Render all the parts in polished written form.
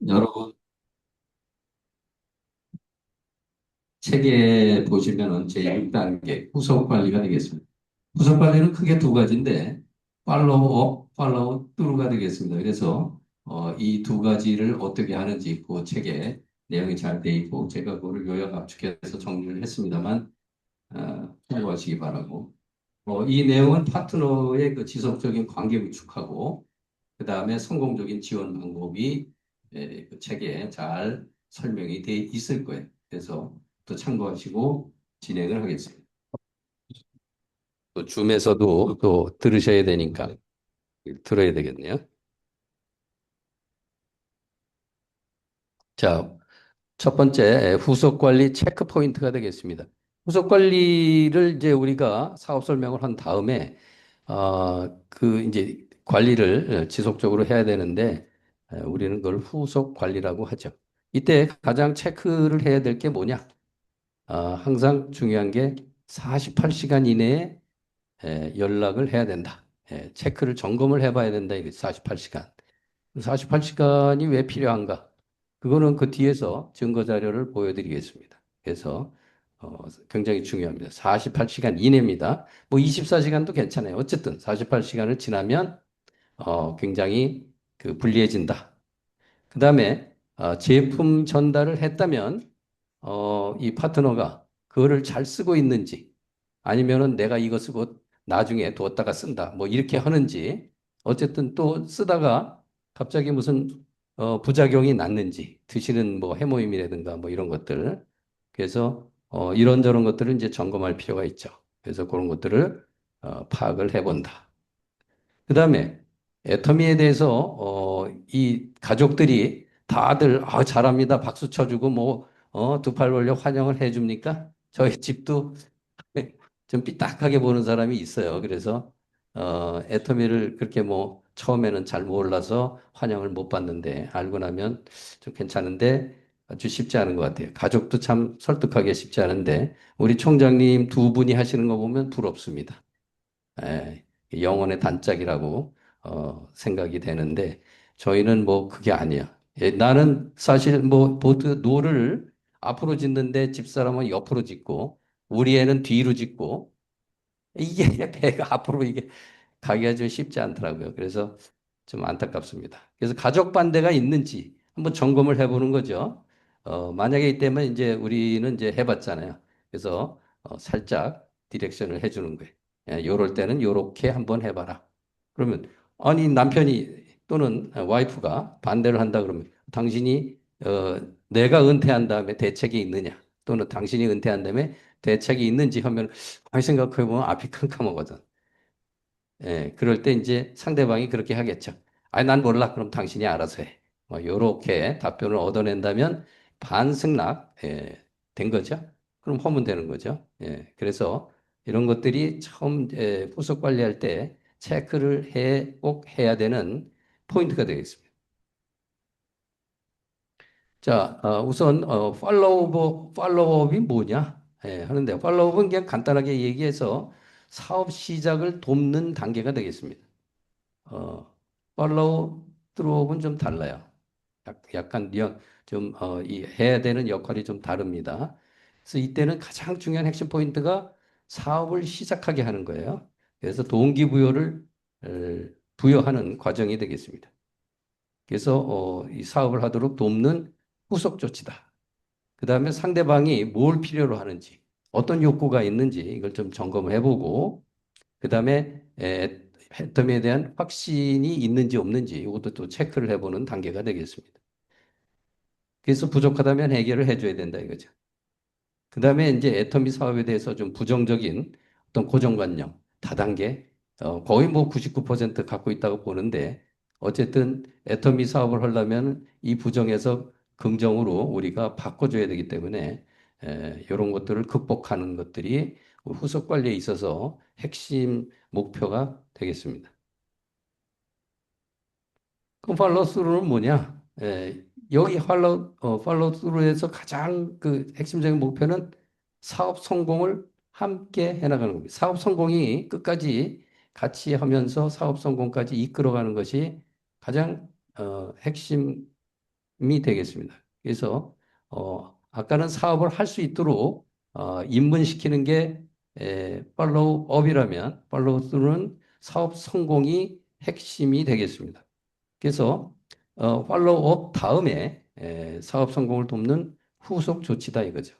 여러분, 책에 보시면은 제1단계 후속 관리가 되겠습니다. 후속 관리는 크게 두 가지인데, 팔로우업, 팔로우 스루가 되겠습니다. 그래서 이 두 가지를 어떻게 하는지 그 책에 내용이 잘 돼 있고, 제가 그거를 요약 압축해서 정리를 했습니다만, 참고하시기 바라고. 이 내용은 파트너의 그 지속적인 관계 구축하고, 그 다음에 성공적인 지원 방법이 그 책에 잘 설명이 돼 있을 거예요. 그래서 또 참고하시고 진행을 하겠습니다. 또 줌에서도 또 들으셔야 되니까 들어야 되겠네요. 자, 첫 번째 후속 관리 체크 포인트가 되겠습니다. 후속 관리를 이제 우리가 사업 설명을 한 다음에 그 이제 관리를 지속적으로 해야 되는데 우리는 그걸 후속 관리라고 하죠. 이때 가장 체크를 해야 될 게 뭐냐? 항상 중요한 게 48시간 이내에 연락을 해야 된다. 체크를 점검을 해봐야 된다. 이게 48시간. 48시간이 왜 필요한가? 그거는 그 뒤에서 증거 자료를 보여드리겠습니다. 그래서 굉장히 중요합니다. 48시간 이내입니다. 뭐 24시간도 괜찮아요. 어쨌든 48시간을 지나면 굉장히 그 불리해진다. 그 다음에 제품 전달을 했다면 이 파트너가 그거를 잘 쓰고 있는지 아니면은 내가 이거 쓰고 나중에 두었다가 쓴다. 뭐 이렇게 하는지 어쨌든 또 쓰다가 갑자기 무슨 부작용이 났는지 드시는 뭐 해모임이라든가 뭐 이런 것들. 그래서 이런저런 것들을 이제 점검할 필요가 있죠. 그래서 그런 것들을 파악을 해본다. 그다음에 애터미에 대해서 이 가족들이 다들 잘합니다. 박수 쳐주고 뭐 두 팔 벌려 환영을 해줍니까? 저희 집도 좀 삐딱하게 보는 사람이 있어요. 그래서 애터미를 그렇게 뭐 처음에는 잘 몰라서 환영을 못 받는데 알고 나면 좀 괜찮은데 아주 쉽지 않은 것 같아요. 가족도 참 설득하기 쉽지 않은데 우리 총장님 두 분이 하시는 거 보면 부럽습니다. 예, 영혼의 단짝이라고 생각이 되는데 저희는 뭐 그게 아니야. 나는 사실 뭐 보드 노를 앞으로 짓는데 집사람은 옆으로 짓고 우리 애는 뒤로 짓고 이게 배가 앞으로 이게 가기가 좀 쉽지 않더라고요. 그래서 좀 안타깝습니다. 그래서 가족 반대가 있는지 한번 점검을 해보는 거죠. 만약에 이때면 이제 우리는 이제 해봤잖아요. 그래서 살짝 디렉션을 해주는 거예요. 요럴 때는 요렇게 한번 해봐라. 그러면 아니 남편이 또는 와이프가 반대를 한다 그러면 당신이 내가 은퇴한 다음에 대책이 있느냐 또는 당신이 은퇴한 다음에 대책이 있는지 하면 아니 생각해보면 앞이 캄캄하거든. 그럴 때 이제 상대방이 그렇게 하겠죠. 아니, 난 몰라. 그럼 당신이 알아서 해. 뭐, 요렇게 답변을 얻어낸다면 반승낙, 된 거죠. 그럼 하면 되는 거죠. 그래서 이런 것들이 처음, 후속 관리할 때 체크를 꼭 해야 되는 포인트가 되겠습니다. 자, 우선, 팔로우업이 뭐냐? 하는데, 팔로우업은 그냥 간단하게 얘기해서 사업 시작을 돕는 단계가 되겠습니다. 어, 팔로우 스루업은 좀 달라요. 약간 이 해야 되는 역할이 좀 다릅니다. 그래서 이때는 가장 중요한 핵심 포인트가 사업을 시작하게 하는 거예요. 그래서 동기부여를 부여하는 과정이 되겠습니다. 그래서 이 사업을 하도록 돕는 후속 조치다. 그 다음에 상대방이 뭘 필요로 하는지, 어떤 욕구가 있는지 이걸 좀 점검을 해보고 그 다음에 애텀에 대한 확신이 있는지 없는지 이것도 또 체크를 해보는 단계가 되겠습니다. 그래서 부족하다면 해결을 해줘야 된다 이거죠. 그 다음에 이제 애터미 사업에 대해서 좀 부정적인 어떤 고정관념, 다단계, 거의 뭐 99% 갖고 있다고 보는데 어쨌든 애터미 사업을 하려면 이 부정에서 긍정으로 우리가 바꿔줘야 되기 때문에 이런 것들을 극복하는 것들이 후속 관리에 있어서 핵심 목표가 되겠습니다. 그럼 팔로우스루는 뭐냐? 여기 팔로우스루에서 가장 그 핵심적인 목표는 사업 성공을 함께 해나가는 겁니다. 사업 성공이 끝까지 같이 하면서 사업 성공까지 이끌어가는 것이 가장 핵심 되겠습니다. 그래서 아까는 사업을 할 수 있도록 입문시키는 게 팔로우업이라면 팔로우스루는 사업 성공이 핵심이 되겠습니다. 그래서 팔로우업 다음에 사업 성공을 돕는 후속 조치다 이거죠.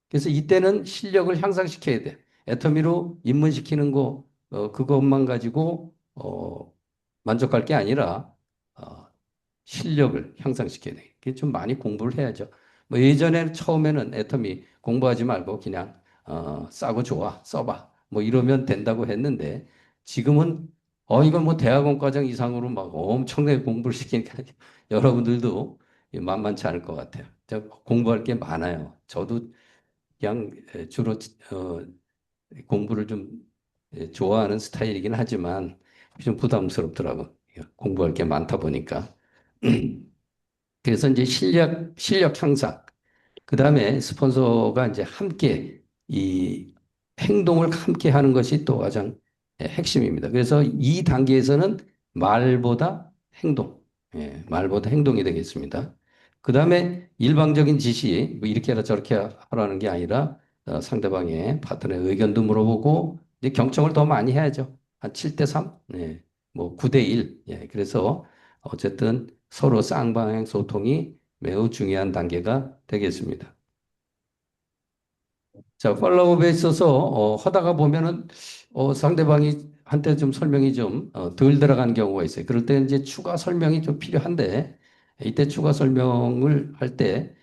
그래서 이때는 실력을 향상시켜야 돼. 애터미로 입문시키는 거 그것만 가지고 만족할 게 아니라 어, 실력을 향상시켜야 돼. 그게 좀 많이 공부를 해야죠. 뭐 예전에 처음에는 애터미 공부하지 말고 그냥 싸고 좋아 써봐 뭐 이러면 된다고 했는데 지금은 이건 뭐 대학원 과정 이상으로 막 엄청나게 공부를 시키니까 여러분들도 만만치 않을 것 같아요. 공부할 게 많아요. 저도 그냥 주로 공부를 좀 좋아하는 스타일이긴 하지만 좀 부담스럽더라고. 공부할 게 많다 보니까. 그래서 이제 실력 향상. 그 다음에 스폰서가 이제 함께 이 행동을 함께 하는 것이 또 가장 핵심입니다. 그래서 이 단계에서는 말보다 행동, 말보다 행동이 되겠습니다. 그 다음에 일방적인 지시, 뭐 이렇게 하라 저렇게 하라는 게 아니라 상대방의 파트너의 의견도 물어보고 이제 경청을 더 많이 해야죠. 한 7대 3, 뭐 9대 1. 그래서 어쨌든 서로 쌍방향 소통이 매우 중요한 단계가 되겠습니다. 자, 팔로우업에 있어서 하다가 보면은 상대방이 한테 좀 설명이 좀 덜 들어간 경우가 있어요. 그럴 때 이제 추가 설명이 좀 필요한데 이때 추가 설명을 할 때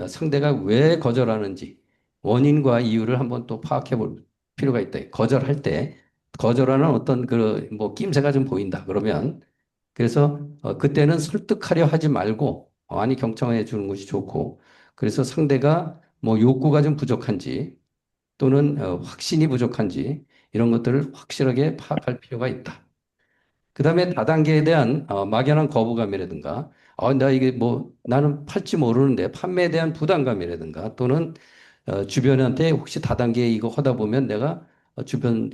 상대가 왜 거절하는지 원인과 이유를 한번 또 파악해 볼 필요가 있다. 거절할 때 거절하는 어떤 그 뭐 낌새가 좀 보인다. 그러면 그래서 그때는 설득하려 하지 말고 많이 경청해 주는 것이 좋고 그래서 상대가 뭐 욕구가 좀 부족한지 또는 확신이 부족한지 이런 것들을 확실하게 파악할 필요가 있다. 그 다음에 다단계에 대한 막연한 거부감이라든가, 나 이게 뭐 나는 팔지 모르는데 판매에 대한 부담감이라든가 또는 주변한테 혹시 다단계 이거 하다 보면 내가 주변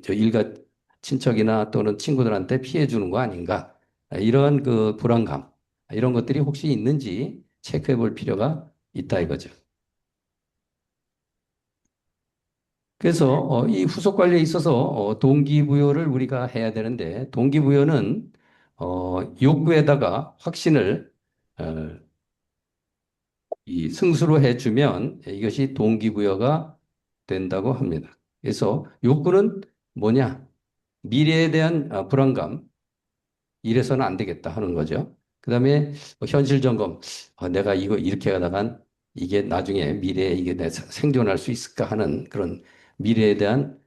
저 일가 친척이나 또는 친구들한테 피해 주는 거 아닌가 이런 그 불안감 이런 것들이 혹시 있는지 체크해 볼 필요가 있다 이거죠. 그래서 이 후속 관리에 있어서 동기부여를 우리가 해야 되는데 동기부여는 욕구에다가 확신을 어, 이 승수로 해주면 이것이 동기부여가 된다고 합니다. 그래서 욕구는 뭐냐? 미래에 대한 불안감, 이래서는 안 되겠다 하는 거죠. 그다음에 현실 점검, 내가 이거 이렇게 하다간 이게 나중에 미래에 이게 내 생존할 수 있을까 하는 그런 미래에 대한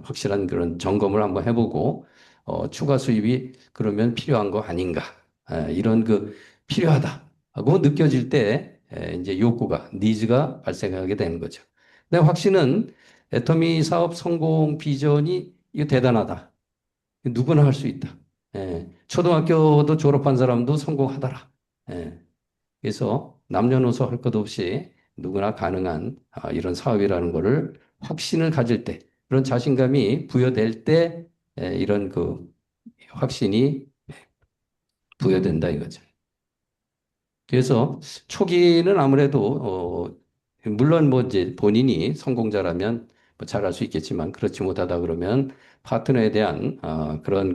확실한 그런 점검을 한번 해보고 추가 수입이 그러면 필요한 거 아닌가 이런 그 필요하다 하고 느껴질 때 이제 욕구가 니즈가 발생하게 되는 거죠. 근데 확신은 애터미 사업 성공 비전이 이거 대단하다. 누구나 할 수 있다. 초등학교도 졸업한 사람도 성공하더라. 예, 그래서 남녀노소 할 것 없이 누구나 가능한 이런 사업이라는 거를 확신을 가질 때, 그런 자신감이 부여될 때 이런 그 확신이 부여된다 이거죠. 그래서 초기는 아무래도 물론 뭐 이제 본인이 성공자라면 뭐 잘할 수 있겠지만 그렇지 못하다 그러면 파트너에 대한 그런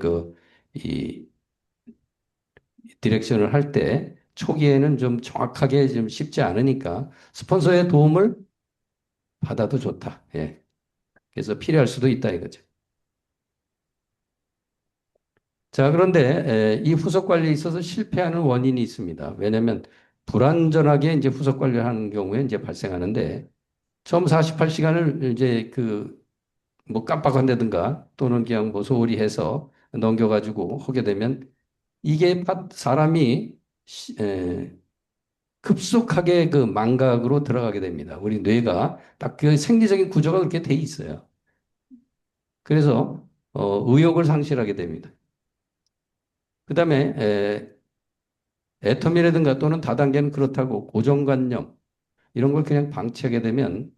이 디렉션을 할 때 초기에는 좀 정확하게 좀 쉽지 않으니까 스폰서의 도움을 받아도 좋다. 예. 그래서 필요할 수도 있다 이거죠. 자, 그런데 이 후속 관리에 있어서 실패하는 원인이 있습니다. 왜냐하면 불완전하게 이제 후속 관리를 하는 경우에 이제 발생하는데 처음 48시간을 이제 뭐 깜빡한다든가 또는 그냥 뭐 소홀히 해서 넘겨가지고 하게 되면 이게 사람이 급속하게 그 망각으로 들어가게 됩니다. 우리 뇌가 딱 그 생리적인 구조가 그렇게 돼 있어요. 그래서 의욕을 상실하게 됩니다. 그다음에 애터미라든가 또는 다단계는 그렇다고 고정관념 이런 걸 그냥 방치하게 되면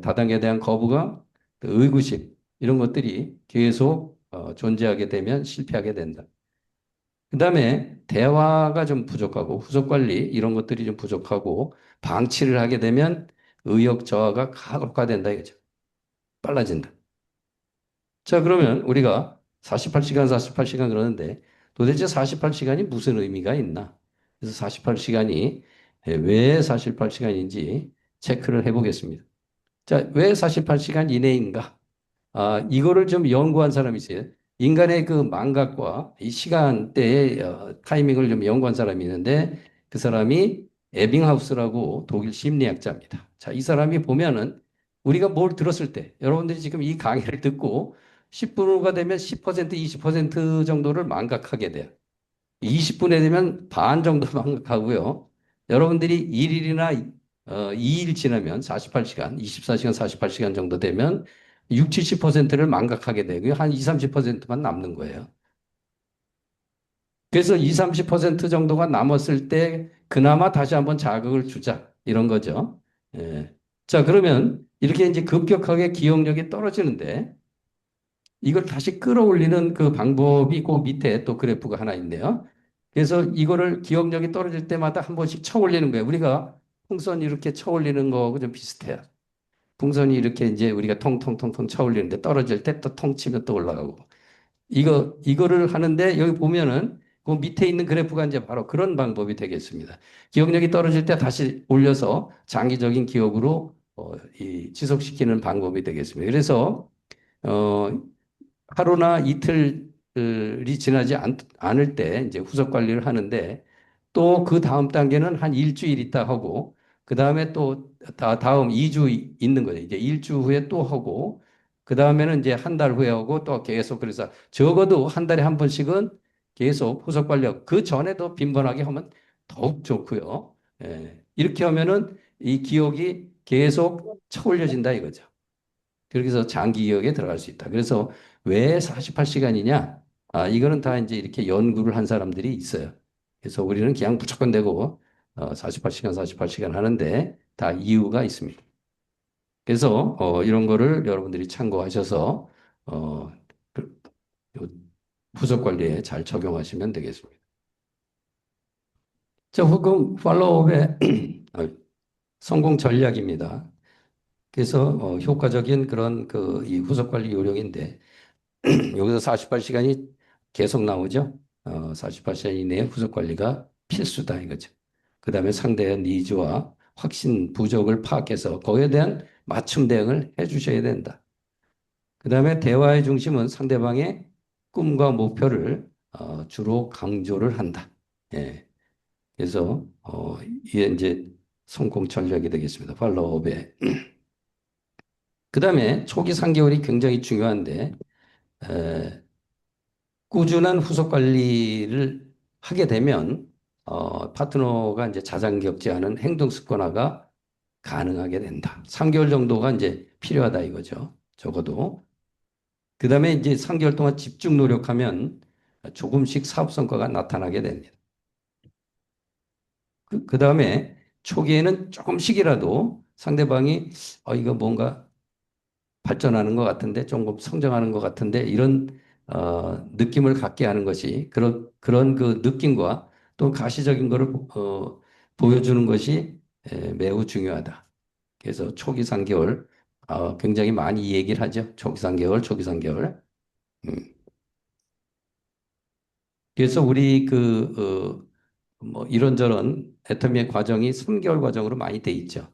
다단계에 대한 거부감, 또 의구심 이런 것들이 계속 존재하게 되면 실패하게 된다. 그다음에 대화가 좀 부족하고 후속 관리 이런 것들이 좀 부족하고 방치를 하게 되면 의욕 저하가 가속화된다 이거죠. 빨라진다. 자, 그러면 우리가 48시간, 48시간 그러는데 도대체 48시간이 무슨 의미가 있나? 그래서 48시간이 왜 48시간인지 체크를 해보겠습니다. 자, 왜 48시간 이내인가? 이거를 좀 연구한 사람이 있어요. 인간의 그 망각과 이 시간대의 타이밍을 좀 연구한 사람이 있는데 그 사람이 에빙하우스라고 독일 심리학자입니다. 자, 이 사람이 보면은 우리가 뭘 들었을 때 여러분들이 지금 이 강의를 듣고 10분 후가 되면 10%, 20% 정도를 망각하게 돼요. 20분에 되면 반 정도 망각하고요. 여러분들이 1일이나 2일 지나면 48시간, 24시간, 48시간 정도 되면 6, 70%를 망각하게 되고요. 한 2, 30%만 남는 거예요. 그래서 2, 30% 정도가 남았을 때 그나마 다시 한번 자극을 주자. 이런 거죠. 예. 자, 그러면 이렇게 이제 급격하게 기억력이 떨어지는데 이걸 다시 끌어올리는 그 방법이 그 밑에 또 그래프가 하나 있네요. 그래서 이거를 기억력이 떨어질 때마다 한 번씩 쳐 올리는 거예요. 우리가 풍선 이렇게 쳐 올리는 거하고 좀 비슷해요. 풍선이 이렇게 이제 우리가 통통통통 쳐 올리는데 떨어질 때 또 통 치면 또 올라가고. 이거를 하는데 여기 보면은 그 밑에 있는 그래프가 이제 바로 그런 방법이 되겠습니다. 기억력이 떨어질 때 다시 올려서 장기적인 기억으로 지속시키는 방법이 되겠습니다. 그래서 어, 하루나 이틀이 지나지 않을 때 이제 후속 관리를 하는데 또 그 다음 단계는 한 일주일 있다 하고 그 다음에 또 다음 2주 있는 거죠. 이제 일주 후에 또 하고 그 다음에는 이제 한 달 후에 하고 또 계속 그래서 적어도 한 달에 한 번씩은 계속 후속 관리하고 그 전에도 빈번하게 하면 더욱 좋고요. 예. 이렇게 하면은 이 기억이 계속 쳐올려진다 이거죠. 그렇게 해서 장기 기억에 들어갈 수 있다. 그래서 왜 48시간이냐? 이거는 다 이제 이렇게 연구를 한 사람들이 있어요. 그래서 우리는 그냥 무조건 되고 48시간, 48시간 하는데 다 이유가 있습니다. 그래서 이런 거를 여러분들이 참고하셔서 어, 그- 요 후속 관리에 잘 적용하시면 되겠습니다. 자, 후금 팔로우업의 성공 전략입니다. 그래서 효과적인 그런 그 이 후속 관리 요령인데 여기서 48시간이 계속 나오죠. 48시간 이내에 후속 관리가 필수다 이거죠. 그 다음에 상대의 니즈와 확신 부족을 파악해서 거기에 대한 맞춤 대응을 해 주셔야 된다. 그 다음에 대화의 중심은 상대방의 꿈과 목표를 주로 강조를 한다. 예. 그래서 이게 이제 성공 전략이 되겠습니다. 팔로우업에. 그 다음에 초기 3개월이 굉장히 중요한데 꾸준한 후속 관리를 하게 되면 파트너가 이제 자장격제하는 행동 습관화가 가능하게 된다. 3개월 정도가 이제 필요하다 이거죠. 적어도. 그다음에 이제 3개월 동안 집중 노력하면 조금씩 사업 성과가 나타나게 됩니다. 그다음에 초기에는 조금씩이라도 상대방이 이거 뭔가 발전하는 것 같은데, 조금 성장하는 것 같은데, 이런, 느낌을 갖게 하는 것이, 그런 그 느낌과 또 가시적인 것을, 보여주는 것이 매우 중요하다. 그래서 초기 3개월, 굉장히 많이 이 얘기를 하죠. 초기 3개월, 초기 3개월. 음. 그래서 우리 뭐 이런저런 애터미의 과정이 3개월 과정으로 많이 돼 있죠.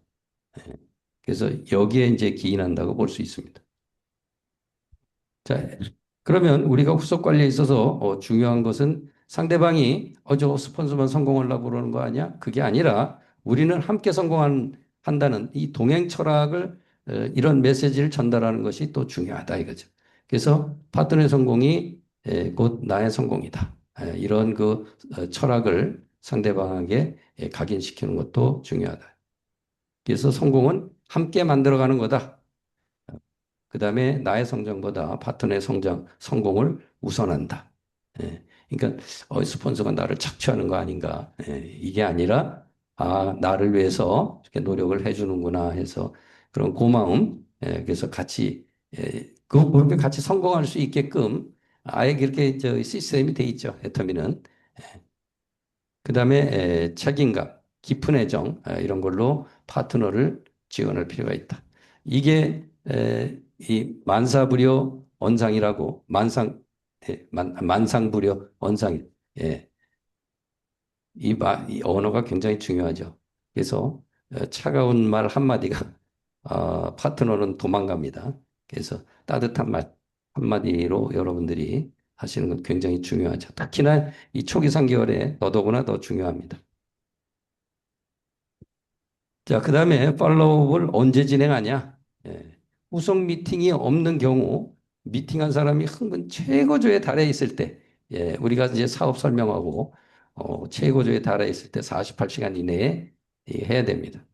그래서 여기에 이제 기인한다고 볼 수 있습니다. 자, 그러면 우리가 후속 관리에 있어서 중요한 것은 상대방이 저 스폰서만 성공하려고 그러는 거 아니야? 그게 아니라 우리는 함께 한다는 이 동행 철학을 이런 메시지를 전달하는 것이 또 중요하다 이거죠. 그래서 파트너의 성공이 곧 나의 성공이다. 이런 그 철학을 상대방에게 각인시키는 것도 중요하다. 그래서 성공은 함께 만들어가는 거다. 그 다음에 나의 성장보다 파트너의 성공을 우선한다. 그러니까, 스폰서가 나를 착취하는 거 아닌가. 이게 아니라, 나를 위해서 이렇게 노력을 해주는구나 해서 그런 고마움, 그래서 같이, 그렇게 같이 성공할 수 있게끔 아예 그렇게 저 시스템이 돼 있죠. 애터미는. 그다음에 책임감, 깊은 애정 이런 걸로 파트너를 지원할 필요가 있다. 이게 이 만사부려 언상이라고 만상부려 언상 예, 이 언어가 굉장히 중요하죠. 그래서 차가운 말 한마디가 파트너는 도망갑니다. 그래서 따뜻한 말 한마디로 여러분들이 하시는 건 굉장히 중요하죠. 특히나 이 초기 3개월에 더더구나 더 중요합니다. 자, 그 다음에 팔로우업을 언제 진행하냐? 예. 후속 미팅이 없는 경우 미팅한 사람이 흥분 최고조에 달해 있을 때, 우리가 이제 사업 설명하고 최고조에 달해 있을 때 48시간 이내에 해야 됩니다.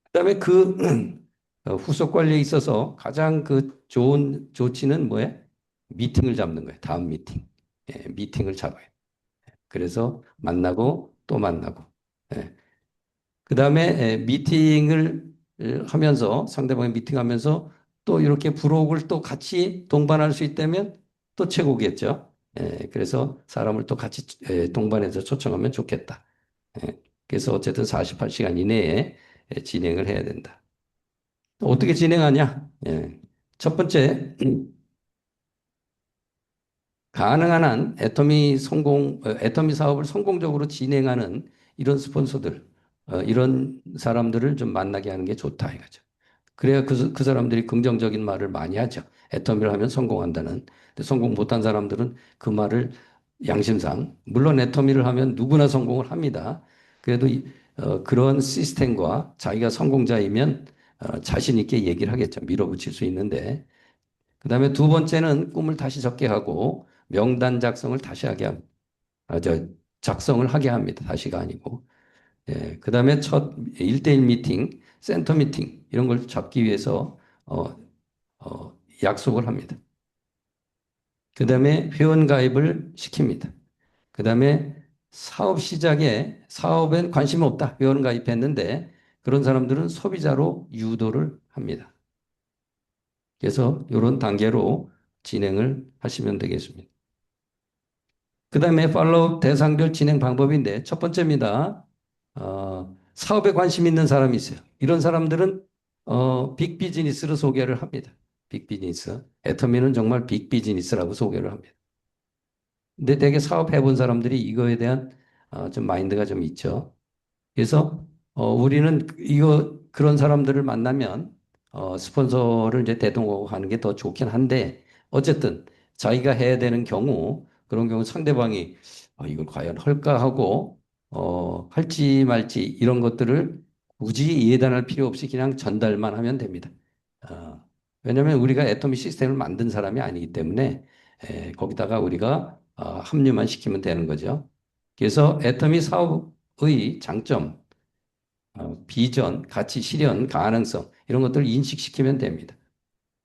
그다음에 그 후속 관리에 있어서 가장 그 좋은 조치는 뭐예요? 미팅을 잡는 거예요. 다음 미팅. 미팅을 잡아요. 그래서 만나고 또 만나고. 예. 그다음에 미팅을 하면서 상대방이 미팅하면서 또 이렇게 부록을 또 같이 동반할 수 있다면 또 최고겠죠. 그래서 사람을 또 같이 동반해서 초청하면 좋겠다. 그래서 어쨌든 48시간 이내에 진행을 해야 된다. 어떻게 진행하냐? 첫 번째, 가능한 한 애터미 사업을 성공적으로 진행하는 이런 스폰서들, 이런 사람들을 좀 만나게 하는 게 좋다 이거죠. 그래야 그 사람들이 긍정적인 말을 많이 하죠. 애터미를 하면 성공한다는. 근데 성공 못한 사람들은 그 말을 양심상, 물론 애터미를 하면 누구나 성공을 합니다. 그래도 그런 시스템과 자기가 성공자이면 자신 있게 얘기를 하겠죠. 밀어붙일 수 있는데. 그 다음에 두 번째는 꿈을 다시 적게 하고 명단 작성을 다시 하게 합니다. 작성을 하게 합니다. 다시가 아니고. 그 다음에 첫 1대1 미팅, 센터 미팅, 이런 걸 잡기 위해서, 어, 약속을 합니다. 그 다음에 회원 가입을 시킵니다. 그 다음에 사업 시작에 사업엔 관심이 없다. 회원 가입했는데 그런 사람들은 소비자로 유도를 합니다. 그래서 이런 단계로 진행을 하시면 되겠습니다. 그 다음에 팔로우 대상별 진행 방법인데 첫 번째입니다. 사업에 관심 있는 사람이 있어요. 이런 사람들은 빅 비즈니스를 소개를 합니다. 빅 비즈니스. 애터미는 정말 빅 비즈니스라고 소개를 합니다. 근데 되게 사업해 본 사람들이 이거에 대한 좀 마인드가 좀 있죠. 그래서 우리는 그런 사람들을 만나면 스폰서를 이제 대동하고 하는 게 더 좋긴 한데 어쨌든 자기가 해야 되는 경우 그런 경우 상대방이 이걸 과연 할까 하고 할지 말지 이런 것들을 굳이 예단할 필요 없이 그냥 전달만 하면 됩니다. 어, 왜냐하면 우리가 애토미 시스템을 만든 사람이 아니기 때문에 거기다가 우리가 합류만 시키면 되는 거죠. 그래서 애토미 사업의 장점, 비전, 가치 실현, 가능성 이런 것들을 인식시키면 됩니다.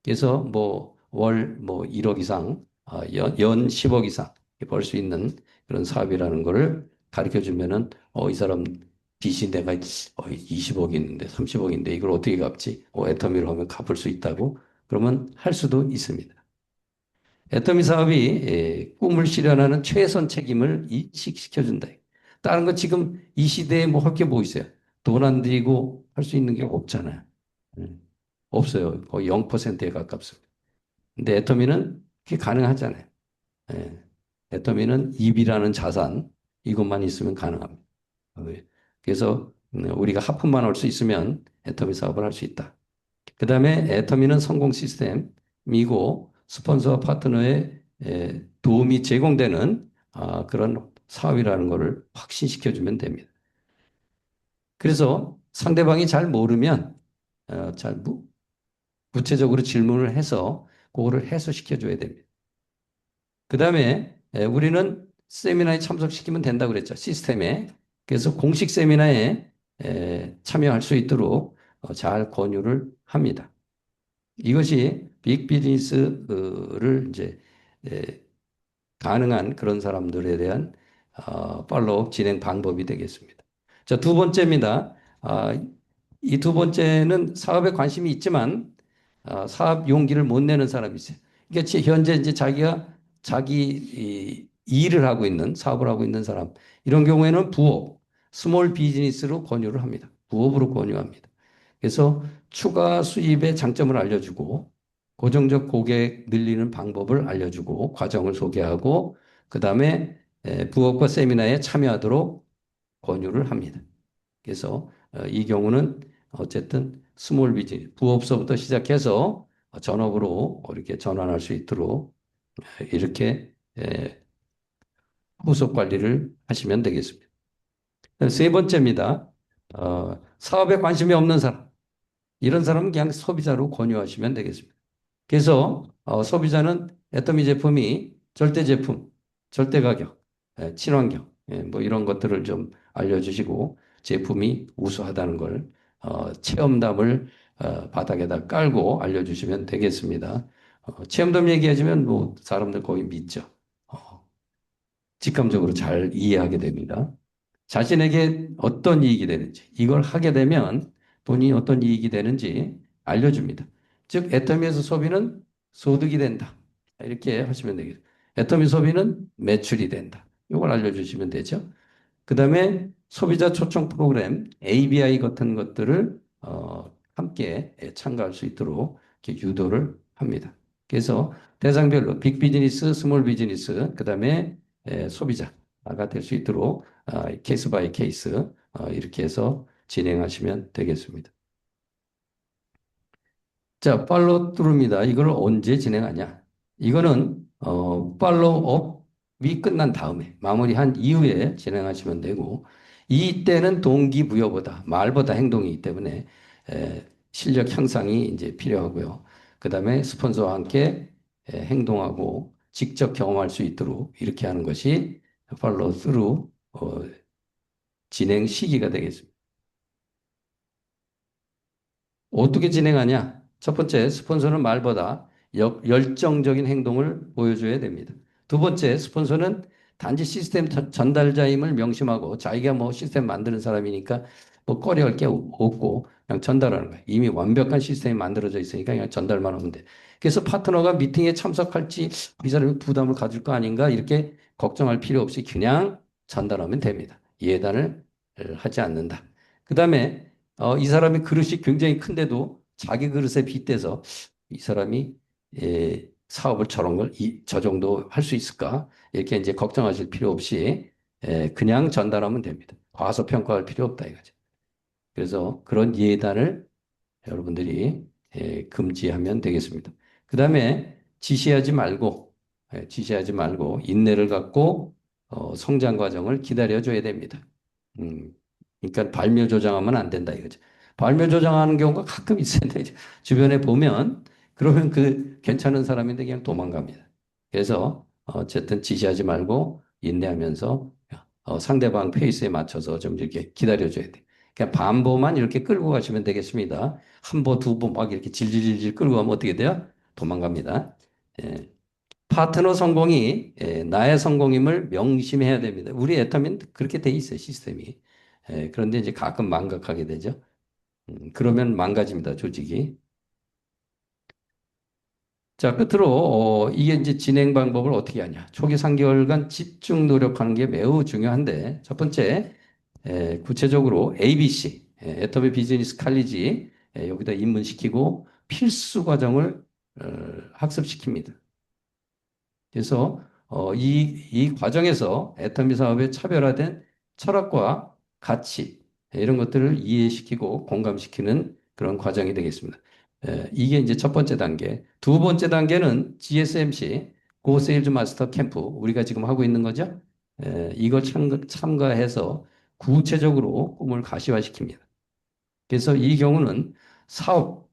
그래서 뭐 월 뭐 1억 이상, 연 10억 이상 벌 수 있는 그런 사업이라는 거를 가르쳐 주면은 이 사람 빚이 내가 20억이 있는데 30억인데 이걸 어떻게 갚지? 애터미로 하면 갚을 수 있다고 그러면 할 수도 있습니다. 애터미 사업이 꿈을 실현하는 최선 책임을 인식시켜 준다. 다른 거 지금 이 시대에 뭐 할 게 뭐 있어요? 돈 안 들이고 할 수 있는 게 없잖아요. 음, 없어요. 거의 0%에 가깝습니다. 근데 애터미는 그게 가능하잖아요. 예. 애터미는 입이라는 자산, 이것만 있으면 가능합니다. 그래서 우리가 하품만 할 수 있으면 애터미 사업을 할 수 있다. 그 다음에 애터미는 성공 시스템이고 스폰서와 파트너의 도움이 제공되는 그런 사업이라는 것을 확신시켜주면 됩니다. 그래서 상대방이 잘 모르면 잘 구체적으로 질문을 해서 그거를 해소시켜줘야 됩니다. 그 다음에 우리는 세미나에 참석시키면 된다고 그랬죠. 시스템에. 그래서 공식 세미나에 참여할 수 있도록 잘 권유를 합니다. 이것이 빅 비즈니스를 이제 에, 가능한 그런 사람들에 대한 팔로우 진행 방법이 되겠습니다. 자, 두 번째입니다. 이 두 번째는 사업에 관심이 있지만 사업 용기를 못 내는 사람이 있어요. 그러니까 현재 이제 자기 일을 하고 있는, 사업을 하고 있는 사람, 이런 경우에는 부업, 스몰 비즈니스로 권유를 합니다. 부업으로 권유합니다. 그래서 추가 수입의 장점을 알려주고, 고정적 고객 늘리는 방법을 알려주고, 과정을 소개하고, 그 다음에 부업과 세미나에 참여하도록 권유를 합니다. 그래서 이 경우는 어쨌든 스몰 비즈니스, 부업서부터 시작해서 전업으로 이렇게 전환할 수 있도록 이렇게 후속 관리를 하시면 되겠습니다. 세 번째입니다. 사업에 관심이 없는 사람. 이런 사람은 그냥 소비자로 권유하시면 되겠습니다. 그래서 소비자는 애터미 제품이 절대 제품, 절대 가격, 친환경, 뭐 이런 것들을 좀 알려주시고 제품이 우수하다는 걸 체험담을 바닥에다 깔고 알려주시면 되겠습니다. 체험담 얘기하시면 뭐 사람들 거의 믿죠. 어, 직감적으로 잘 이해하게 됩니다. 자신에게 어떤 이익이 되는지, 이걸 하게 되면 돈이 어떤 이익이 되는지 알려줍니다. 즉, 애터미에서 소비는 소득이 된다. 이렇게 하시면 되겠습니다. 애터미 소비는 매출이 된다. 이걸 알려주시면 되죠. 그 다음에 소비자 초청 프로그램, ABI 같은 것들을 함께 참가할 수 있도록 이렇게 유도를 합니다. 그래서 대상별로 빅 비즈니스, 스몰 비즈니스, 그 다음에 소비자가 될 수 있도록 케이스 바이 케이스 이렇게 해서 진행하시면 되겠습니다. 자, 팔로우트루입니다. 이걸 언제 진행하냐? 이거는 팔로우업이 끝난 다음에 마무리한 이후에 진행하시면 되고 이때는 동기부여보다 말보다 행동이기 때문에 실력 향상이 이제 필요하고요. 그다음에 스폰서와 함께 행동하고 직접 경험할 수 있도록 이렇게 하는 것이 팔로우스루 진행 시기가 되겠습니다. 어떻게 진행하냐? 첫 번째, 스폰서는 말보다 열정적인 행동을 보여줘야 됩니다. 두 번째, 스폰서는 단지 시스템 전달자임을 명심하고 자기가 뭐 시스템 만드는 사람이니까 뭐 꺼려할 게 없고 그냥 전달하는 거예요. 이미 완벽한 시스템이 만들어져 있으니까 그냥 전달만 하면 돼. 그래서 파트너가 미팅에 참석할지 이 사람이 부담을 가질 거 아닌가 이렇게 걱정할 필요 없이 그냥 전달하면 됩니다. 예단을 하지 않는다. 그 다음에 이 사람의 그릇이 굉장히 큰데도 자기 그릇에 빗대서 이 사람이 사업을 저런 저 정도 할 수 있을까? 이렇게 이제 걱정하실 필요 없이 그냥 전달하면 됩니다. 과소평가할 필요 없다 이거죠. 그래서 그런 예단을 여러분들이 금지하면 되겠습니다. 그 다음에 지시하지 말고 인내를 갖고 성장 과정을 기다려줘야 됩니다. 음, 그러니까 발묘 조장하면 안 된다 이거죠. 발묘 조장하는 경우가 가끔 있는데 주변에 보면 그러면 그 괜찮은 사람인데 그냥 도망갑니다. 그래서 어쨌든 지시하지 말고 인내하면서 상대방 페이스에 맞춰서 좀 이렇게 기다려줘야 돼. 그냥 반보만 이렇게 끌고 가시면 되겠습니다. 한 보, 두 보 막 이렇게 질질질질 끌고 가면 어떻게 돼요? 도망갑니다. 예. 파트너 성공이 나의 성공임을 명심해야 됩니다. 우리 애터미는 그렇게 돼 있어요, 시스템이. 그런데 이제 가끔 망각하게 되죠. 그러면 망가집니다, 조직이. 자, 끝으로 이게 이제 진행 방법을 어떻게 하냐. 초기 3개월간 집중 노력하는 게 매우 중요한데 첫 번째 구체적으로 ABC 애터미 비즈니스 칼리지 여기다 입문시키고 필수 과정을 학습시킵니다. 그래서 이 과정에서 애터미 사업의 차별화된 철학과 가치 이런 것들을 이해시키고 공감시키는 그런 과정이 되겠습니다. 이게 이제 첫 번째 단계. 두 번째 단계는 GSMC, 고 세일즈 마스터 캠프 우리가 지금 하고 있는 거죠. 이걸 참가해서 구체적으로 꿈을 가시화시킵니다. 그래서 이 경우는 사업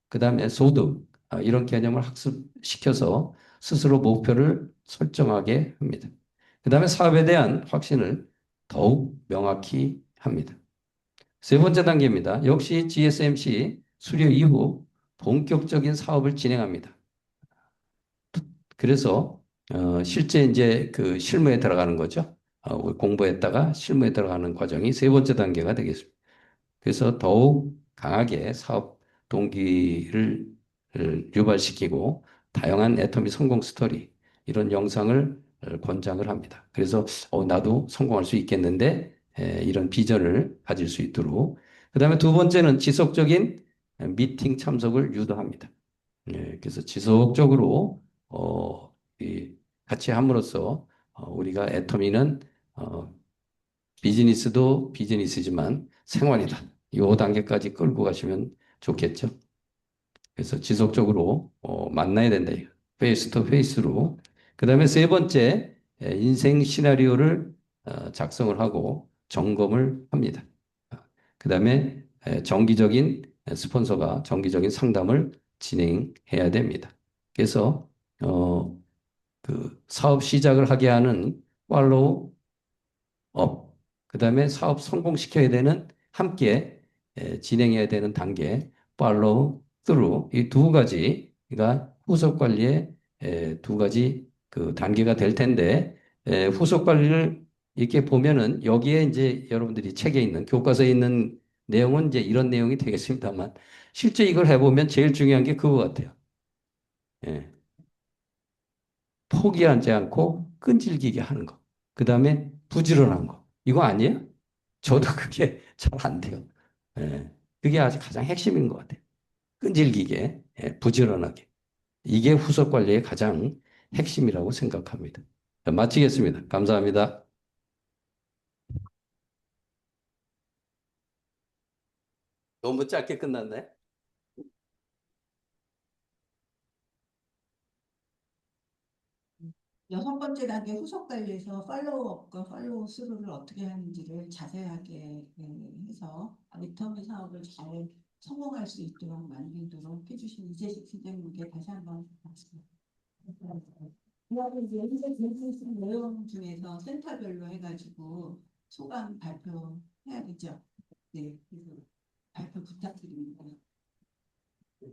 그다음에 소득 이런 개념을 학습시켜서 스스로 목표를 설정하게 합니다. 그다음에 사업에 대한 확신을 더욱 명확히 합니다. 세 번째 단계입니다. 역시 GSMC 수료 이후 본격적인 사업을 진행합니다. 그래서 실제 이제 그 실무에 들어가는 거죠. 공부했다가 실무에 들어가는 과정이 세 번째 단계가 되겠습니다. 그래서 더욱 강하게 사업 동기를 유발시키고 다양한 애터미 성공 스토리 이런 영상을 권장을 합니다. 그래서 나도 성공할 수 있겠는데 이런 비전을 가질 수 있도록. 그다음에 두 번째는 지속적인 미팅 참석을 유도합니다. 그래서 지속적으로 같이 함으로써 우리가 애터미는 어, 비즈니스도 비즈니스지만 생활이다. 이 단계까지 끌고 가시면 좋겠죠. 그래서 지속적으로 만나야 된다. 페이스 투 페이스로. 그 다음에 세 번째, 인생 시나리오를 작성을 하고 점검을 합니다. 그 다음에 정기적인 스폰서가 정기적인 상담을 진행해야 됩니다. 그래서 어, 그 사업 시작을 하게 하는 팔로우 그다음에 사업 성공시켜야 되는 함께 진행해야 되는 단계, 팔로우 스루 이 두 가지가 후속 관리의 두 가지 그 단계가 될 텐데 후속 관리를 이렇게 보면은 여기에 이제 여러분들이 책에 있는 교과서에 있는 내용은 이제 이런 내용이 되겠습니다만 실제 이걸 해보면 제일 중요한 게 그거 같아요. 예. 포기하지 않고 끈질기게 하는 거. 그 다음에 부지런한 거. 이거 아니에요? 저도 그게 잘 안 돼요. 예. 그게 아주 가장 핵심인 것 같아요. 끈질기게, 부지런하게. 이게 후속 관리의 가장 핵심이라고 생각합니다. 자, 마치겠습니다. 감사합니다. 너무 짧게 끝났네. 여섯 번째 단계 후속 관리에서 팔로우업과 팔로우 스루를 어떻게 하는지를 자세하게 해서 리터비 사업을 잘 성공할 수 있도록 만들도록 해주신 이재식 선생님께 다시 한번 박수. 그리고 이제 현재 진행 중 내용 중에서 센터별로 해가지고 소감 발표해야 되죠. 네, 그래서 발표 부탁드립니다.